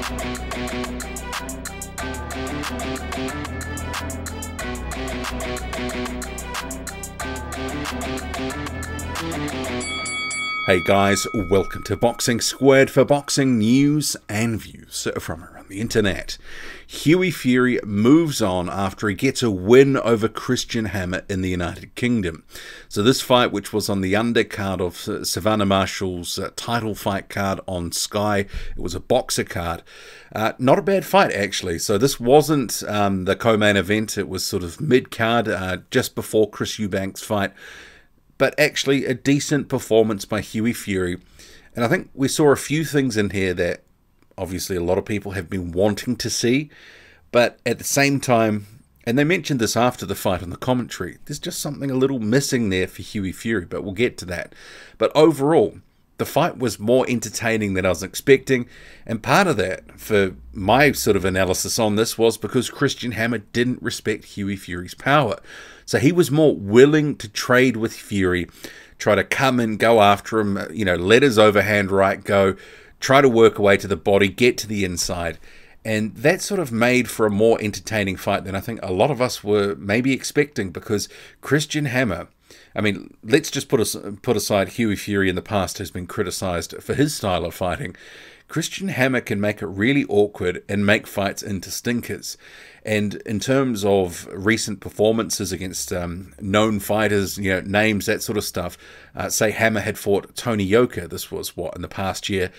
Hey guys, welcome to Boxing Squared for boxing news and views from around the internet. Hughie Fury moves on after he gets a win over Christian Hammer in the United Kingdom. So this fight, which was on the undercard of Savannah Marshall's title fight card on Sky, it was a boxer card. Not a bad fight actually. So this wasn't the co-main event, it was sort of mid-card, just before Chris Eubanks' fight. But actually a decent performance by Hughie Fury. And I think we saw a few things in here that obviously a lot of people have been wanting to see. But at the same time, and they mentioned this after the fight on the commentary, there's just something a little missing there for Hughie Fury, but we'll get to that. But overall, the fight was more entertaining than I was expecting. And part of that, for my sort of analysis on this, was because Christian Hammer didn't respect Hughie Fury's power. So he was more willing to trade with Fury, try to come and go after him, you know, let his overhand right go, try to work away to the body, get to the inside. And that sort of made for a more entertaining fight than I think a lot of us were maybe expecting, because Christian Hammer, I mean, let's just put aside Hughie Fury in the past has been criticized for his style of fighting. Christian Hammer can make it really awkward and make fights into stinkers. And in terms of recent performances against known fighters, you know, names, that sort of stuff, say Hammer had fought Tony Yoka, this was, what, in the past year,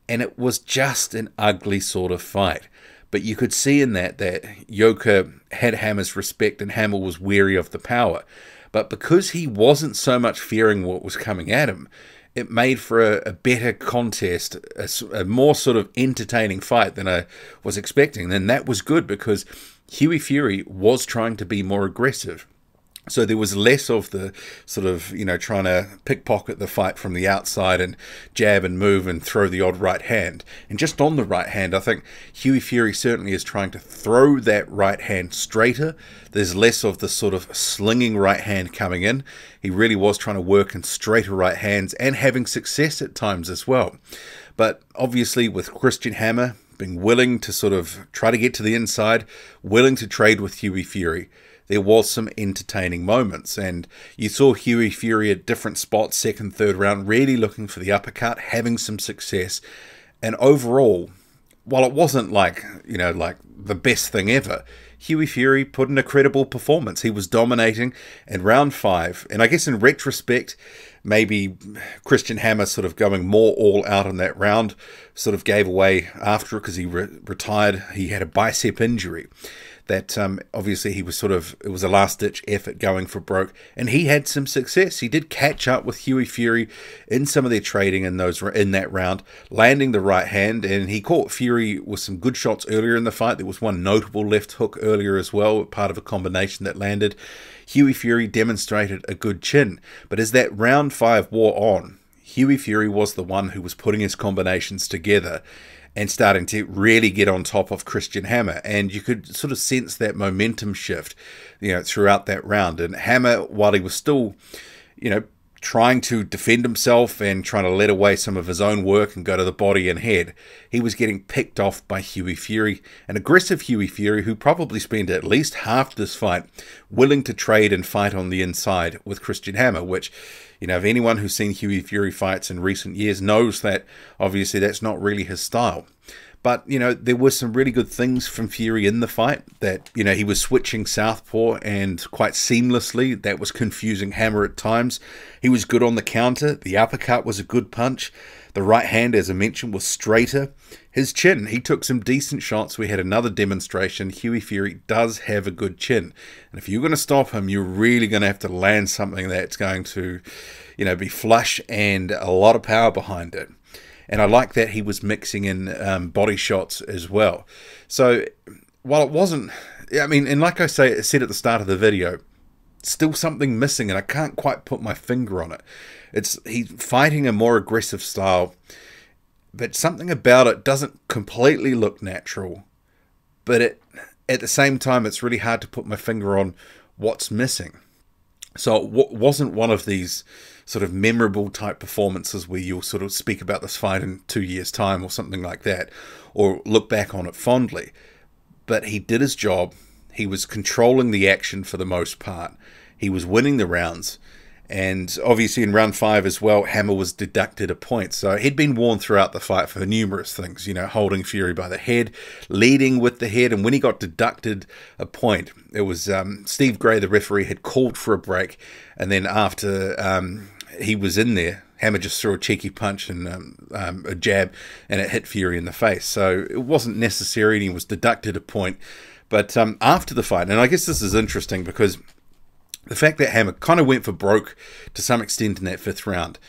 and it was just an ugly sort of fight. But you could see in that Yoka had Hammer's respect and Hammer was wary of the power. But because he wasn't so much fearing what was coming at him, it made for a better contest, a more sort of entertaining fight than I was expecting. And that was good because Hughie Fury was trying to be more aggressive. So there was less of the sort of, you know, trying to pickpocket the fight from the outside and jab and move and throw the odd right hand. And just on the right hand, I think Hughie Fury certainly is trying to throw that right hand straighter. There's less of the sort of slinging right hand coming in. He really was trying to work in straighter right hands and having success at times as well. But obviously with Christian Hammer being willing to sort of try to get to the inside, willing to trade with Hughie Fury, there was some entertaining moments, and you saw Hughie Fury at different spots, second, third round, really looking for the uppercut, having some success. And overall, while it wasn't like, you know, like the best thing ever, Hughie Fury put in a credible performance. He was dominating in round 5, and I guess in retrospect, maybe Christian Hammer sort of going more all out in that round sort of gave away after it because he retired. He had a bicep injury that obviously he was sort of, it was a last-ditch effort going for broke, and he had some success. He did catch up with Hughie Fury in some of their trading in that round, landing the right hand, and he caught Fury with some good shots earlier in the fight. There was one notable left hook earlier as well, part of a combination that landed. Hughie Fury demonstrated a good chin, but as that round 5 wore on, Hughie Fury was the one who was putting his combinations together and starting to really get on top of Christian Hammer. And you could sort of sense that momentum shift, you know, throughout that round. And Hammer, while he was still, you know, trying to defend himself and trying to let away some of his own work and go to the body and head, he was getting picked off by Hughie Fury, an aggressive Hughie Fury who probably spent at least half this fight willing to trade and fight on the inside with Christian Hammer, which, you know, if anyone who's seen Hughie Fury fights in recent years knows that obviously that's not really his style. But, you know, there were some really good things from Fury in the fight that, you know, he was switching southpaw and quite seamlessly. That was confusing Hammer at times. He was good on the counter. The uppercut was a good punch. The right hand, as I mentioned, was straighter. His chin, he took some decent shots. We had another demonstration. Hughie Fury does have a good chin. And if you're going to stop him, you're really going to have to land something that's going to, you know, be flush and a lot of power behind it. And I like that he was mixing in body shots as well. So while it wasn't, I mean, and like I said at the start of the video, still something missing, and I can't quite put my finger on it. He's fighting a more aggressive style, but something about it doesn't completely look natural. But at the same time, it's really hard to put my finger on what's missing. So it wasn't one of these sort of memorable type performances where you'll sort of speak about this fight in 2 years' time or something like that, or look back on it fondly. But he did his job. He was controlling the action for the most part. He was winning the rounds. And obviously in round 5 as well, Hammer was deducted a point. So he'd been warned throughout the fight for numerous things, you know, holding Fury by the head, leading with the head. And when he got deducted a point, it was Steve Gray, the referee, had called for a break. And then after he was in there, Hammer just threw a cheeky punch and a jab, and it hit Fury in the face. So it wasn't necessary, and he was deducted a point. But after the fight, and I guess this is interesting because the fact that Hammer kind of went for broke to some extent in that 5th round,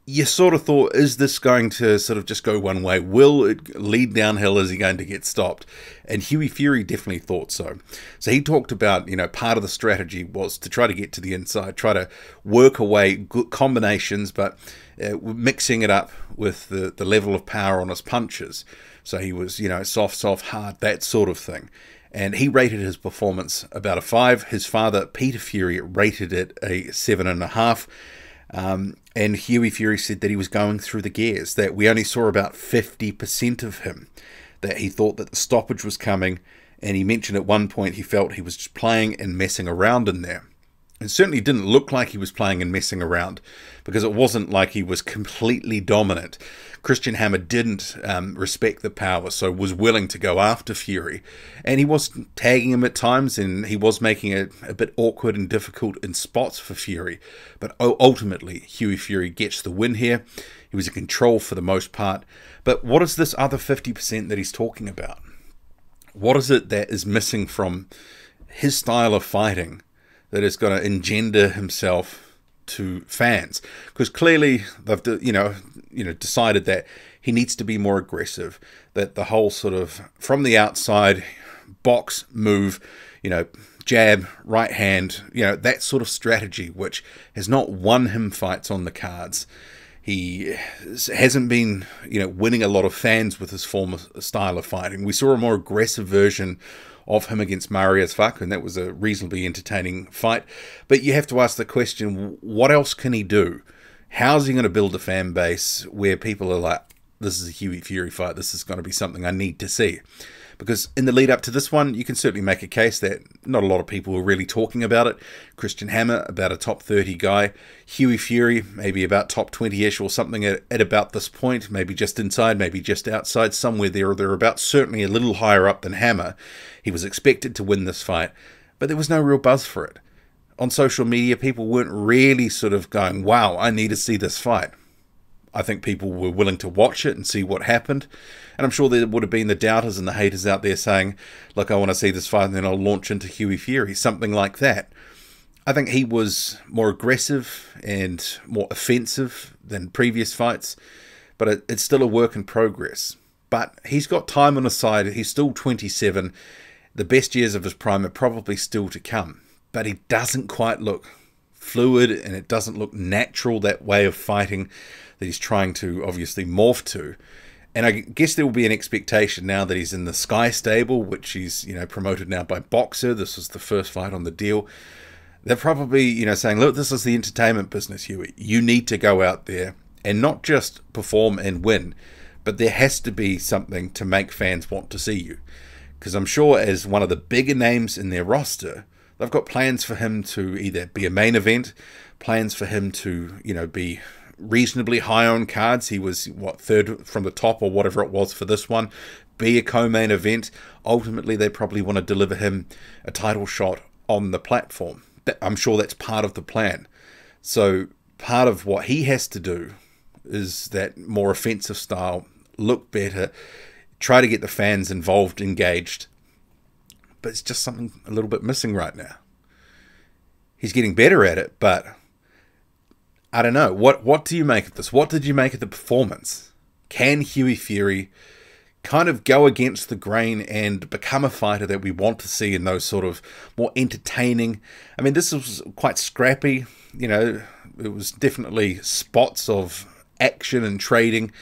you sort of thought, is this going to sort of just go one way? Will it lead downhill? Is he going to get stopped? And Hughie Fury definitely thought so. So he talked about, you know, part of the strategy was to try to get to the inside, try to work away good combinations, but mixing it up with the level of power on his punches. So he was, you know, soft, hard, that sort of thing. And he rated his performance about a 5. His father, Peter Fury, rated it a 7.5. And Hughie Fury said that he was going through the gears, that we only saw about 50% of him, that he thought that the stoppage was coming. And he mentioned at one point he felt he was just playing and messing around in there. It certainly didn't look like he was playing and messing around, because it wasn't like he was completely dominant. Christian Hammer didn't respect the power, so was willing to go after Fury. And he was tagging him at times, and he was making it a bit awkward and difficult in spots for Fury. But ultimately, Hughie Fury gets the win here. He was in control for the most part. But what is this other 50% that he's talking about? What is it that is missing from his style of fighting that is going to engender himself to fans? Because clearly they've decided that he needs to be more aggressive, that the whole sort of from the outside box move, you know, jab, right hand, you know, that sort of strategy, which has not won him fights on the cards. He hasn't been, you know, winning a lot of fans with his former style of fighting. We saw a more aggressive version of him against Marius Vuk, and that was a reasonably entertaining fight. But you have to ask the question, what else can he do? How's he going to build a fan base where people are like, this is a Hughie Fury fight, this is going to be something I need to see? Because in the lead up to this one, you can certainly make a case that not a lot of people were really talking about it. Christian Hammer, about a top 30 guy. Hughie Fury, maybe about top 20-ish or something at about this point. Maybe just inside, maybe just outside, somewhere there or thereabouts. Certainly a little higher up than Hammer. He was expected to win this fight, but there was no real buzz for it. On social media, people weren't really sort of going, wow, I need to see this fight. I think people were willing to watch it and see what happened. And I'm sure there would have been the doubters and the haters out there saying, look, I want to see this fight and then I'll launch into Hughie Fury, something like that. I think he was more aggressive and more offensive than previous fights, but it's still a work in progress. But he's got time on his side. He's still 27. The best years of his prime are probably still to come. But he doesn't quite look fluid, and it doesn't look natural, that way of fighting that he's trying to obviously morph to. And I guess there will be an expectation now that he's in the Sky stable, which he's, you know, promoted now by Boxer. This was the first fight on the deal. They're probably, you know, saying, look, this is the entertainment business, Hughie. You need to go out there and not just perform and win, but there has to be something to make fans want to see you. Because I'm sure as one of the bigger names in their roster, they've got plans for him to either be a main event, plans for him to, you know, be reasonably high on cards. He was, what, third from the top or whatever it was for this one. Be a co-main event. Ultimately, they probably want to deliver him a title shot on the platform. I'm sure that's part of the plan. So part of what he has to do is that more offensive style, look better, try to get the fans involved, engaged. But it's just something a little bit missing right now. He's getting better at it, but I don't know. What do you make of this? What did you make of the performance? Can Hughie Fury kind of go against the grain and become a fighter that we want to see in those sort of more entertaining? I mean, this was quite scrappy. You know, it was definitely spots of action and trading,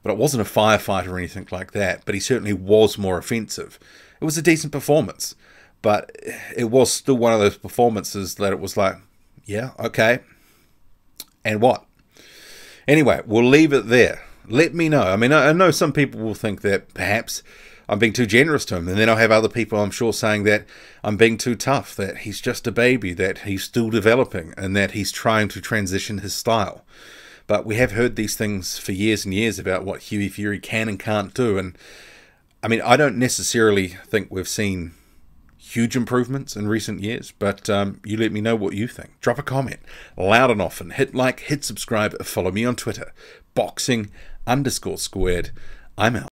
but it wasn't a firefight or anything like that. But he certainly was more offensive. It was a decent performance, but it was still one of those performances that it was like, yeah, okay. And what? Anyway, we'll leave it there. Let me know. I mean, I know some people will think that perhaps I'm being too generous to him. And then I'll have other people, I'm sure, saying that I'm being too tough, that he's just a baby, that he's still developing, and that he's trying to transition his style. But we have heard these things for years and years about what Hughie Fury can and can't do. And I mean, I don't necessarily think we've seen huge improvements in recent years, but you let me know what you think. Drop a comment, loud and often. Hit like, hit subscribe, follow me on Twitter, boxing_squared. I'm out.